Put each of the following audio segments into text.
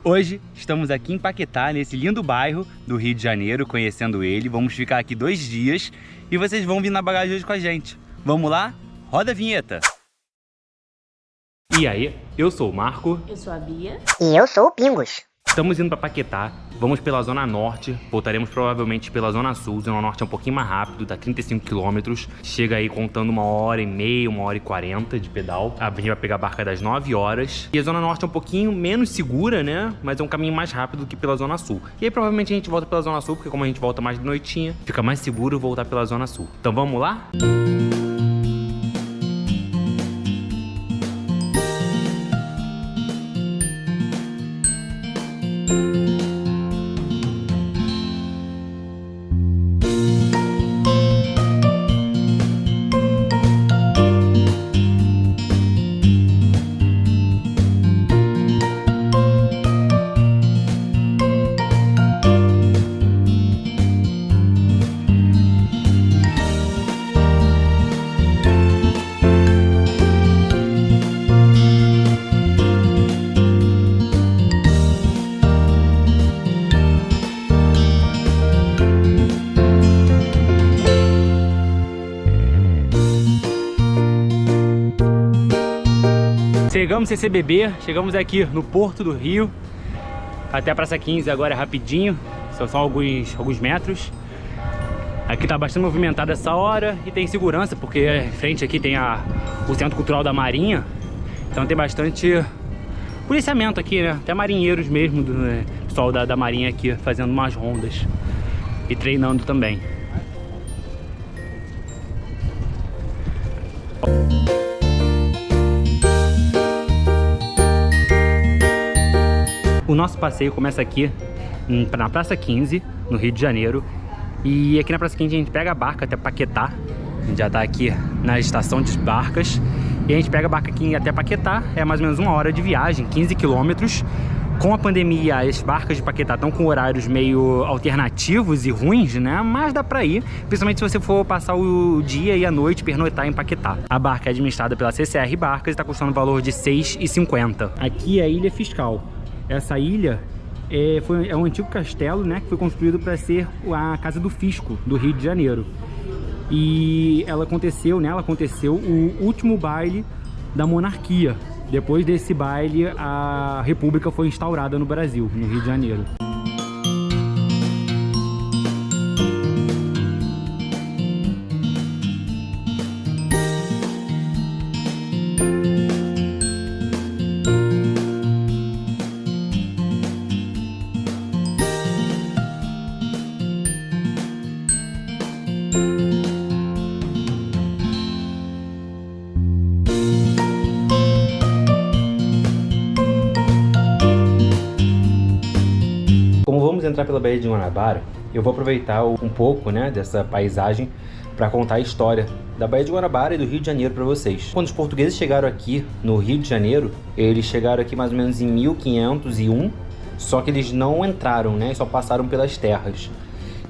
Hoje estamos aqui em Paquetá, nesse lindo bairro do Rio de Janeiro, conhecendo ele. Vamos ficar aqui 2 dias e vocês vão vir na bagagem hoje com a gente. Vamos lá? Roda a vinheta! E aí, eu sou o Marco. Eu sou a Bia. E eu sou o Pingos. Estamos indo para Paquetá, vamos pela Zona Norte, voltaremos provavelmente pela Zona Sul. Zona Norte é um pouquinho mais rápido, dá 35 km. Chega aí contando 1h30, 1h40 de pedal. A gente vai pegar a barca das 9 horas. E a Zona Norte é um pouquinho menos segura, né? Mas é um caminho mais rápido do que pela Zona Sul. E aí provavelmente a gente volta pela Zona Sul, porque como a gente volta mais de noitinha, fica mais seguro voltar pela Zona Sul. Então vamos lá? Chegamos CCBB, chegamos aqui no Porto do Rio. Até a Praça 15 agora é rapidinho, são só alguns metros. Aqui tá bastante movimentado essa hora e tem segurança, porque em frente aqui tem o Centro Cultural da Marinha. Então tem bastante policiamento aqui, né? Até marinheiros mesmo, do pessoal da Marinha aqui fazendo umas rondas e treinando também. O nosso passeio começa aqui na Praça 15, no Rio de Janeiro. E aqui na Praça 15 a gente pega a barca até Paquetá. A gente já tá aqui na estação de barcas. E a gente pega a barca aqui até Paquetá. É mais ou menos 1 hora de viagem, 15 quilômetros. Com a pandemia, as barcas de Paquetá estão com horários meio alternativos e ruins, né? Mas dá pra ir, principalmente se você for passar o dia e a noite pernoitar em Paquetá. A barca é administrada pela CCR Barcas e está custando o valor de R$ 6,50. Aqui é a Ilha Fiscal. Essa ilha é um antigo castelo, né, que foi construído para ser a casa do fisco do Rio de Janeiro. E nela aconteceu o último baile da monarquia. Depois desse baile, a República foi instaurada no Brasil, no Rio de Janeiro. Como vamos entrar pela Baía de Guanabara, eu vou aproveitar um pouco, né, dessa paisagem para contar a história da Baía de Guanabara e do Rio de Janeiro para vocês. Quando os portugueses chegaram aqui no Rio de Janeiro, eles chegaram aqui mais ou menos em 1501, só que eles não entraram, né, só passaram pelas terras.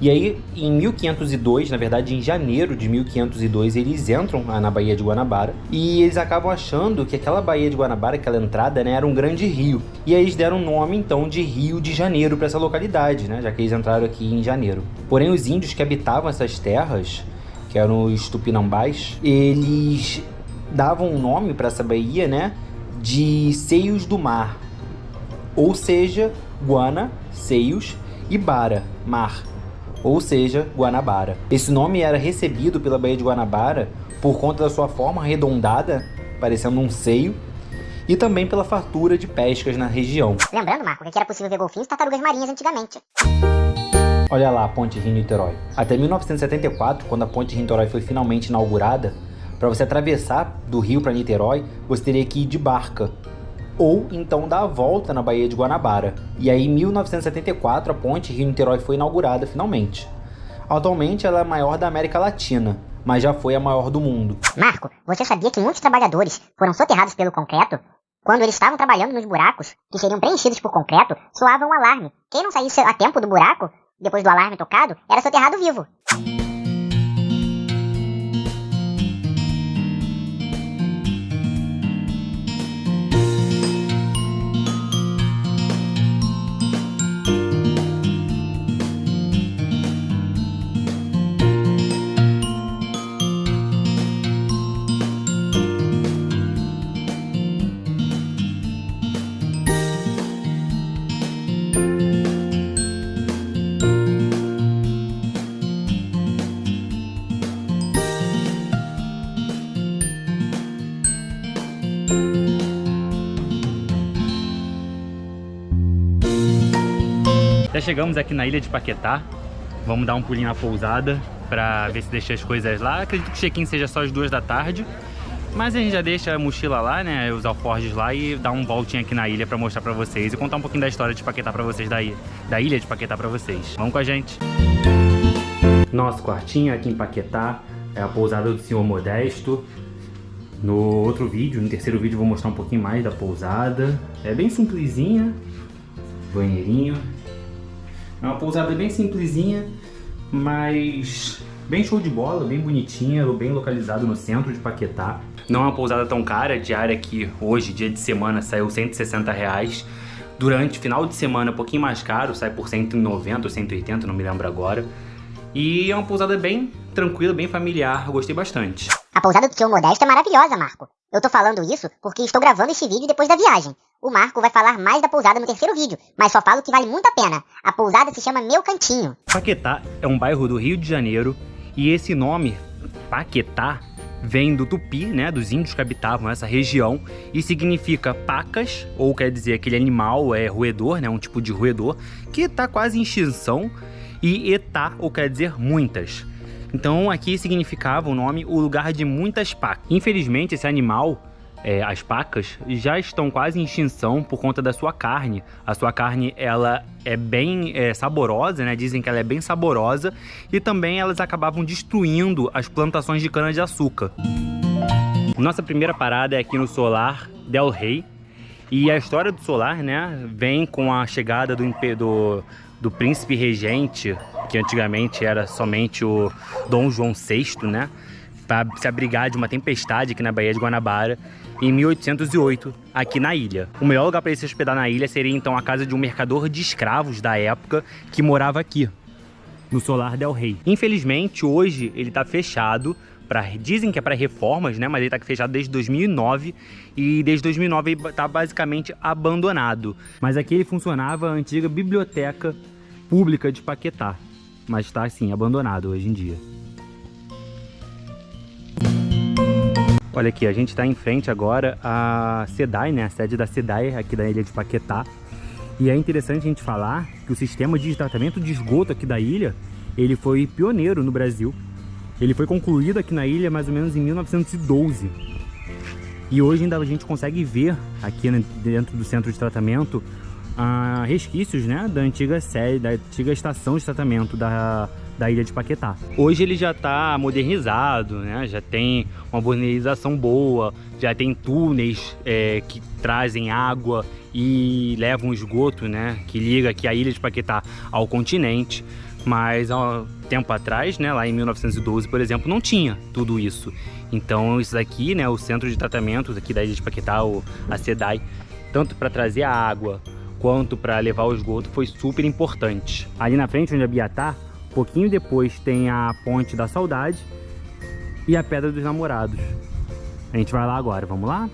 E aí, em 1502, na verdade em janeiro de 1502, eles entram na Baía de Guanabara e eles acabam achando que aquela Baía de Guanabara, aquela entrada, né, era um grande rio. E aí eles deram o nome, então, de Rio de Janeiro para essa localidade, né, já que eles entraram aqui em janeiro. Porém, os índios que habitavam essas terras, que eram os tupinambás, eles davam o nome para essa baía, né, de Seios do Mar. Ou seja, Guana, Seios, e Bara, Mar. Ou seja, Guanabara. Esse nome era recebido pela Baía de Guanabara por conta da sua forma arredondada, parecendo um seio, e também pela fartura de pescas na região. Lembrando, Marco, que aqui era possível ver golfinhos e tartarugas marinhas antigamente. Olha lá a Ponte Rio-Niterói. Até 1974, quando a Ponte Rio-Niterói foi finalmente inaugurada, para você atravessar do Rio para Niterói, você teria que ir de barca, ou então dar a volta na Baía de Guanabara. E aí, em 1974, a Ponte Rio-Niterói foi inaugurada finalmente. Atualmente, ela é a maior da América Latina, mas já foi a maior do mundo. Marco, você sabia que muitos trabalhadores foram soterrados pelo concreto? Quando eles estavam trabalhando nos buracos, que seriam preenchidos por concreto, soava um alarme. Quem não saísse a tempo do buraco, depois do alarme tocado, era soterrado vivo. Já chegamos aqui na ilha de Paquetá. Vamos dar um pulinho na pousada pra ver se deixa as coisas lá. Acredito que o check-in seja só às 2 da tarde. Mas a gente já deixa a mochila lá, né, os alforjes lá e dá um voltinho aqui na ilha pra mostrar pra vocês e contar um pouquinho da história de Paquetá pra vocês, da ilha de Paquetá pra vocês. Vamos com a gente! Nosso quartinho aqui em Paquetá é a pousada do Senhor Modesto. No outro vídeo, no terceiro vídeo, vou mostrar um pouquinho mais da pousada. É bem simplesinha, banheirinho. É uma pousada bem simplesinha, mas bem show de bola, bem bonitinha, bem localizado no centro de Paquetá. Não é uma pousada tão cara, a diária aqui hoje, dia de semana, saiu R$160. Durante final de semana, um pouquinho mais caro, sai por 190 ou 180, não me lembro agora. E é uma pousada bem tranquila, bem familiar, eu gostei bastante. A pousada do Senhor Modesto é maravilhosa, Marco. Eu tô falando isso porque estou gravando esse vídeo depois da viagem. O Marco vai falar mais da pousada no terceiro vídeo, mas só falo que vale muito a pena. A pousada se chama Meu Cantinho. Paquetá é um bairro do Rio de Janeiro e esse nome, Paquetá, vem do tupi, né, dos índios que habitavam essa região e significa pacas, ou quer dizer aquele animal roedor, né, um tipo de roedor, que está quase em extinção, e etá, ou quer dizer muitas. Então aqui significava o nome o lugar de muitas pacas. Infelizmente esse animal, as pacas, já estão quase em extinção por conta da sua carne. A sua carne ela é bem saborosa, né? Dizem que ela é bem saborosa e também elas acabavam destruindo as plantações de cana-de-açúcar. Nossa primeira parada é aqui no Solar del Rey. E a história do Solar, né, vem com a chegada do príncipe regente, que antigamente era somente o Dom João VI, né, para se abrigar de uma tempestade aqui na Baía de Guanabara, em 1808, aqui na ilha. O melhor lugar para ele se hospedar na ilha seria então a casa de um mercador de escravos da época que morava aqui, no Solar del Rey. Infelizmente, hoje ele está fechado. Dizem que é para reformas, né? Mas ele está fechado desde 2009 e desde 2009 ele está basicamente abandonado. Mas aqui ele funcionava a antiga biblioteca pública de Paquetá, mas está assim, abandonado hoje em dia. Olha aqui, a gente está em frente agora à SEDAI, né? A sede da SEDAI aqui da ilha de Paquetá. E é interessante a gente falar que o sistema de tratamento de esgoto aqui da ilha, ele foi pioneiro no Brasil. Ele foi concluído aqui na ilha mais ou menos em 1912. E hoje ainda a gente consegue ver aqui dentro do centro de tratamento resquícios, né, da antiga sede, da antiga estação de tratamento da ilha de Paquetá. Hoje ele já está modernizado, né, já tem uma modernização boa, já tem túneis que trazem água e levam esgoto, né, que liga aqui a ilha de Paquetá ao continente. Mas há um tempo atrás, né, lá em 1912, por exemplo, não tinha tudo isso. Então isso daqui, né, o centro de tratamento aqui da ilha de Paquetá, a SEDAI, tanto para trazer a água quanto para levar o esgoto, foi super importante. Ali na frente, onde a Bia tá, um pouquinho depois tem a Ponte da Saudade e a Pedra dos Namorados. A gente vai lá agora, vamos lá?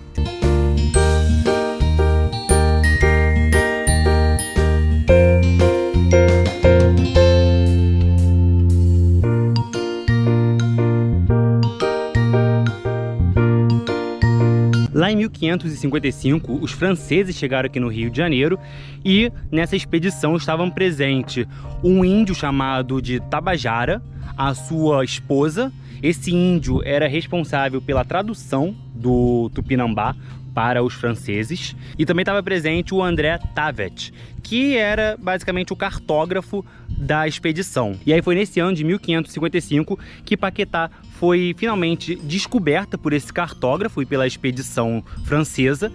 Lá em 1555, os franceses chegaram aqui no Rio de Janeiro e nessa expedição estavam presentes um índio chamado de Tabajara, a sua esposa. Esse índio era responsável pela tradução do Tupinambá para os franceses. E também estava presente o André Tavet, que era basicamente o cartógrafo da expedição. E aí foi nesse ano de 1555 que Paquetá foi finalmente descoberta por esse cartógrafo e pela expedição francesa.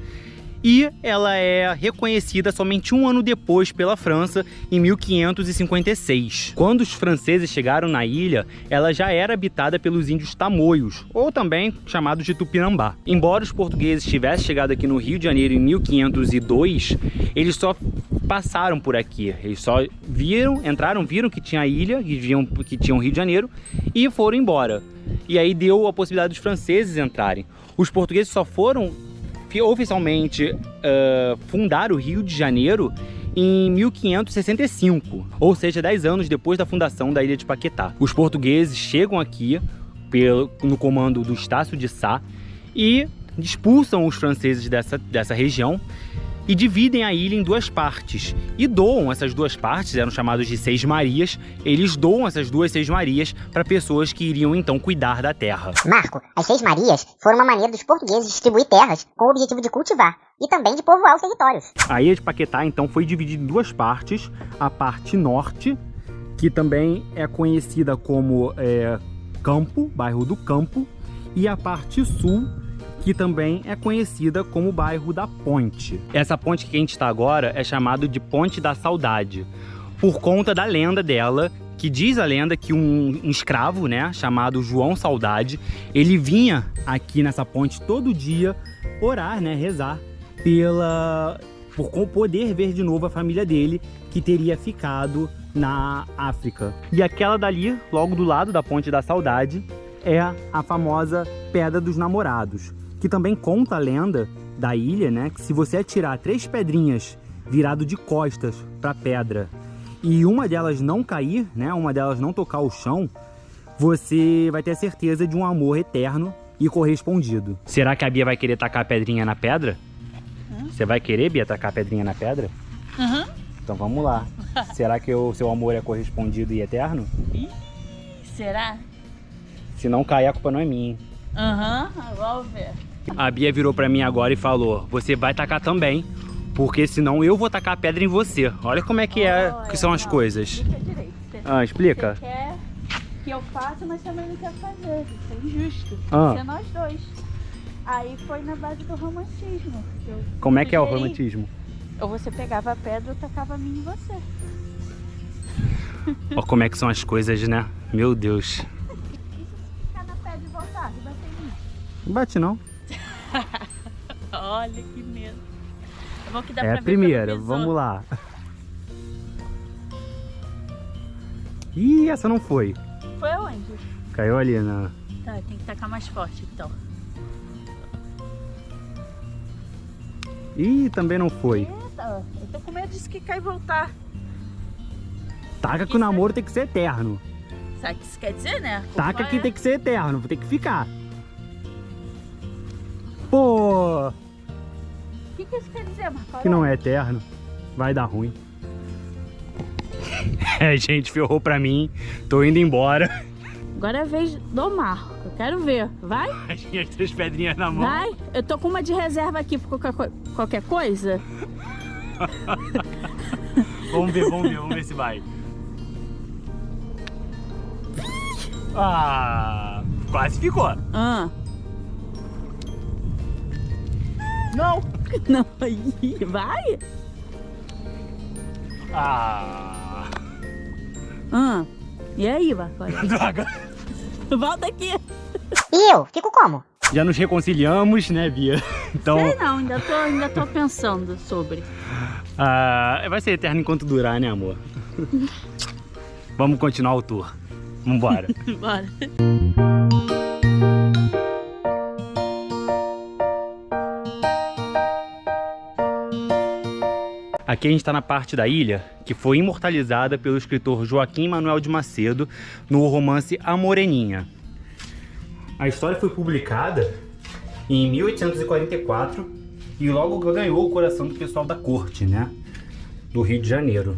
E ela é reconhecida somente um ano depois pela França, em 1556. Quando os franceses chegaram na ilha, ela já era habitada pelos índios tamoios, ou também chamados de Tupinambá. Embora os portugueses tivessem chegado aqui no Rio de Janeiro em 1502, eles só passaram por aqui. Eles só entraram, viram que tinha a ilha, que tinha o Rio de Janeiro, e foram embora. E aí deu a possibilidade dos franceses entrarem. Os portugueses só foram oficialmente fundar o Rio de Janeiro em 1565, ou seja, 10 anos depois da fundação da ilha de Paquetá. Os portugueses chegam aqui no comando do Estácio de Sá e expulsam os franceses dessa região e dividem a ilha em duas partes. E doam essas duas partes, eram chamados de Seis Marias, eles doam essas duas Seis Marias para pessoas que iriam então cuidar da terra. Marco, as Seis Marias foram uma maneira dos portugueses distribuir terras com o objetivo de cultivar e também de povoar os territórios. A ilha de Paquetá então foi dividida em duas partes, a parte norte, que também é conhecida como Campo, bairro do Campo, e a parte sul, que também é conhecida como o bairro da Ponte. Essa ponte que a gente está agora é chamada de Ponte da Saudade, por conta da lenda dela, que diz a lenda que um escravo, né, chamado João Saudade, ele vinha aqui nessa ponte todo dia orar, né, rezar, por poder ver de novo a família dele, que teria ficado na África. E aquela dali, logo do lado da Ponte da Saudade, é a famosa Pedra dos Namorados, que também conta a lenda da ilha, né, que se você atirar 3 pedrinhas virado de costas para a pedra e uma delas não cair, né, uma delas não tocar o chão, você vai ter certeza de um amor eterno e correspondido. Será que a Bia vai querer tacar a pedrinha na pedra? Você vai querer, Bia, tacar a pedrinha na pedra? Uhum. Então vamos lá. Será que o seu amor é correspondido e eterno? Será? Se não cair, a culpa não é minha, hein? Vamos ver. A Bia virou pra mim agora e falou: você vai tacar também, porque senão eu vou tacar a pedra em você. Olha como é que que são as coisas. Explica direito. Explica. Você quer que eu faça, mas também não quer fazer. Isso é injusto. Isso é nós dois. Aí foi na base do romantismo. Como é que é o romantismo? Ou você pegava a pedra ou tacava a mim em você. Olha como é que são as coisas, né? Meu Deus. Ficar na pedra e voltar e bater em mim. Não bate não. Olha que medo. É bom que dá É pra a ver primeira, pelo visor. vamos lá. Ih, essa não foi. Foi aonde? Caiu ali na... Tá, tem que tacar mais forte então. Ih, também não foi. Eita, eu tô com medo disso que cai e voltar. Taca que o namoro tem que ser eterno. Sabe o que isso quer dizer, né? Taca que tem que ser eterno, tem que ficar. Pô, O que isso quer dizer, Marco? que não é eterno. Vai dar ruim. Gente, ferrou pra mim. Tô indo embora. Agora é a vez do Marco. Eu quero ver. Vai? As minhas 3 pedrinhas na mão. Vai? Eu tô com uma de reserva aqui por qualquer coisa. Vamos ver se vai. Ah, quase ficou. Não. Não, aí. Vai? E aí, Marco? Droga. Volta aqui. E eu? Fico como? Já nos reconciliamos, né, Bia? Então, Sei não, ainda tô pensando sobre. vai ser eterno enquanto durar, né, amor? Vamos continuar o tour. Vambora. Bora. Aqui a gente está na parte da ilha que foi imortalizada pelo escritor Joaquim Manuel de Macedo no romance A Moreninha. A história foi publicada em 1844 e logo ganhou o coração do pessoal da corte, né, do Rio de Janeiro.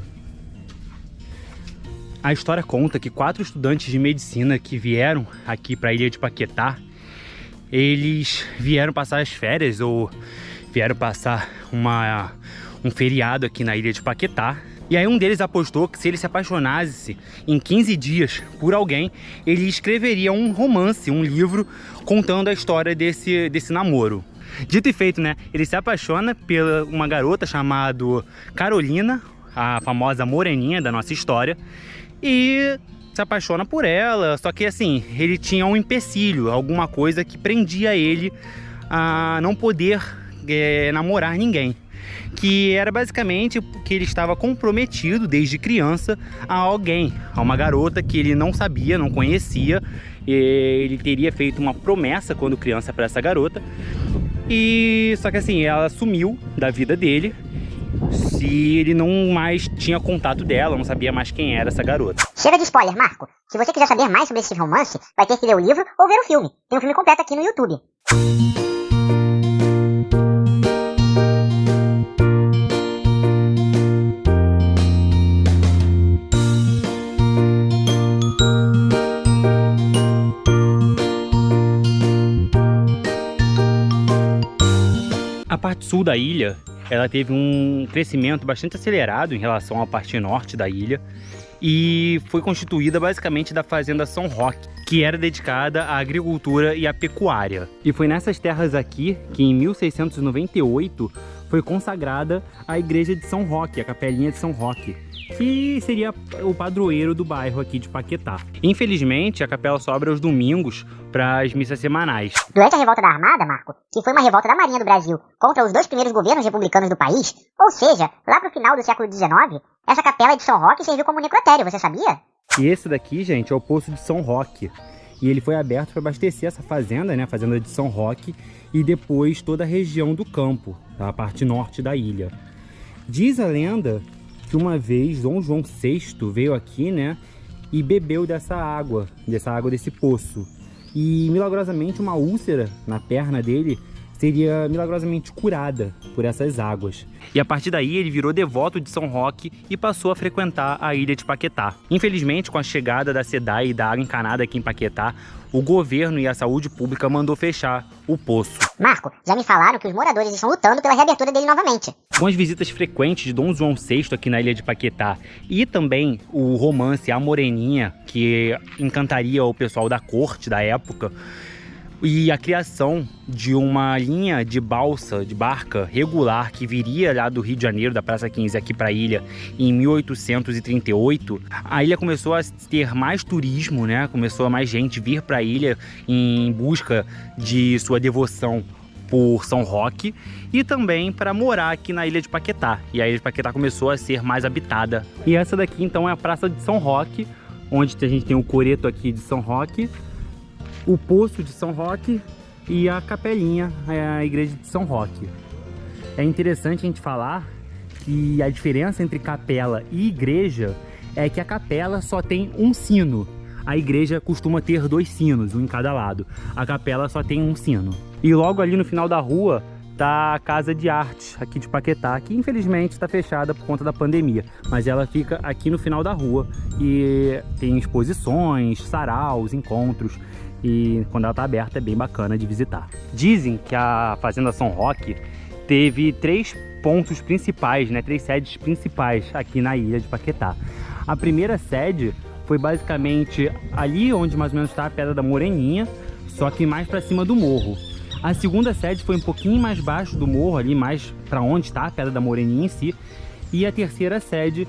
A história conta que 4 estudantes de medicina que vieram aqui para a ilha de Paquetá, eles vieram passar as férias ou vieram passar um feriado aqui na ilha de Paquetá. E aí um deles apostou que se ele se apaixonasse em 15 dias por alguém, ele escreveria um romance, um livro, contando a história desse namoro. Dito e feito, né? Ele se apaixona por uma garota chamada Carolina, a famosa moreninha da nossa história, e se apaixona por ela, só que assim, ele tinha um empecilho, alguma coisa que prendia ele a não poder namorar ninguém. Que era basicamente que ele estava comprometido desde criança a alguém, a uma garota que ele não sabia, não conhecia. Ele teria feito uma promessa quando criança para essa garota, e só que assim, ela sumiu da vida dele. Se ele não mais tinha contato dela, não sabia mais quem era essa garota. Chega de spoiler, Marco. Se você quiser saber mais sobre esse romance, vai ter que ler o livro ou ver o filme. Tem um filme completo aqui no YouTube. parte sul da ilha, ela teve um crescimento bastante acelerado em relação à parte norte da ilha e foi constituída basicamente da fazenda São Roque, que era dedicada à agricultura e à pecuária. E foi nessas terras aqui que em 1698 foi consagrada a igreja de São Roque, a capelinha de São Roque, que seria o padroeiro do bairro aqui de Paquetá. Infelizmente, a capela só abre aos domingos para as missas semanais. Durante a revolta da Armada, Marco, que foi uma revolta da Marinha do Brasil contra os 2 primeiros governos republicanos do país, ou seja, lá pro final do século XIX, essa capela de São Roque serviu como necrotério, você sabia? E esse daqui, gente, é o Poço de São Roque. E ele foi aberto para abastecer essa fazenda, né, a fazenda de São Roque, e depois toda a região do campo, tá? A parte norte da ilha. Diz a lenda que uma vez Dom João VI veio aqui, né, e bebeu dessa água desse poço. E milagrosamente uma úlcera na perna dele seria milagrosamente curada por essas águas. E a partir daí ele virou devoto de São Roque e passou a frequentar a ilha de Paquetá. Infelizmente, com a chegada da SEDAI e da água encanada aqui em Paquetá, o governo e a saúde pública mandou fechar o poço. Marco, já me falaram que os moradores estão lutando pela reabertura dele novamente. Com as visitas frequentes de Dom João VI aqui na ilha de Paquetá e também o romance A Moreninha, que encantaria o pessoal da corte da época, e a criação de uma linha de balsa, de barca regular que viria lá do Rio de Janeiro, da Praça 15 aqui para a ilha em 1838, a ilha começou a ter mais turismo, né? Começou a mais gente vir para a ilha em busca de sua devoção por São Roque e também para morar aqui na ilha de Paquetá. E a ilha de Paquetá começou a ser mais habitada. E essa daqui então é a Praça de São Roque, onde a gente tem o coreto aqui de São Roque, o Poço de São Roque e a capelinha, a igreja de São Roque. É interessante a gente falar que a diferença entre capela e igreja é que a capela só tem um sino. A igreja costuma ter 2 sinos, um em cada lado. A capela só tem um sino. E logo ali no final da rua tá a Casa de Arte aqui de Paquetá, que infelizmente está fechada por conta da pandemia, mas ela fica aqui no final da rua e tem exposições, saraus, encontros, e quando ela está aberta é bem bacana de visitar. Dizem que a Fazenda São Roque teve 3 pontos principais, né, 3 sedes principais aqui na ilha de Paquetá. A primeira sede foi basicamente ali onde mais ou menos está a Pedra da Moreninha, só que mais para cima do morro. A segunda sede foi um pouquinho mais baixo do morro, ali mais para onde está a Pedra da Moreninha em si. E a terceira sede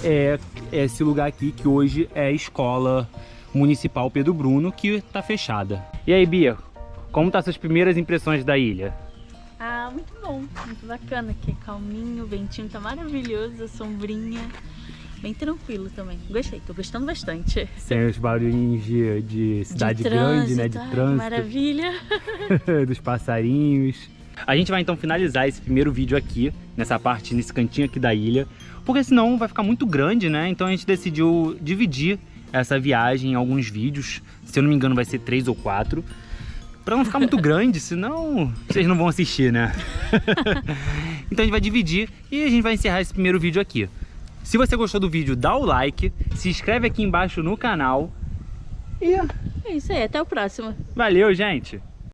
é esse lugar aqui, que hoje é a Escola Municipal Pedro Bruno, que está fechada. E aí, Bia, como tá suas primeiras impressões da ilha? Ah, muito bom, muito bacana, aqui é calminho, o ventinho tá maravilhoso, a sombrinha, bem tranquilo também. Gostei, tô gostando bastante. Tem os barulhinhos de cidade grande, né, de trânsito. Maravilha. Dos passarinhos. A gente vai então finalizar esse primeiro vídeo aqui, nessa parte, nesse cantinho aqui da ilha, porque senão vai ficar muito grande, né? Então a gente decidiu dividir essa viagem em alguns vídeos, se eu não me engano vai ser 3 ou 4, pra não ficar muito grande, senão vocês não vão assistir, né? Então a gente vai dividir e a gente vai encerrar esse primeiro vídeo aqui. Se você gostou do vídeo, dá o like, se inscreve aqui embaixo no canal e é isso aí, até o próximo. Valeu, gente!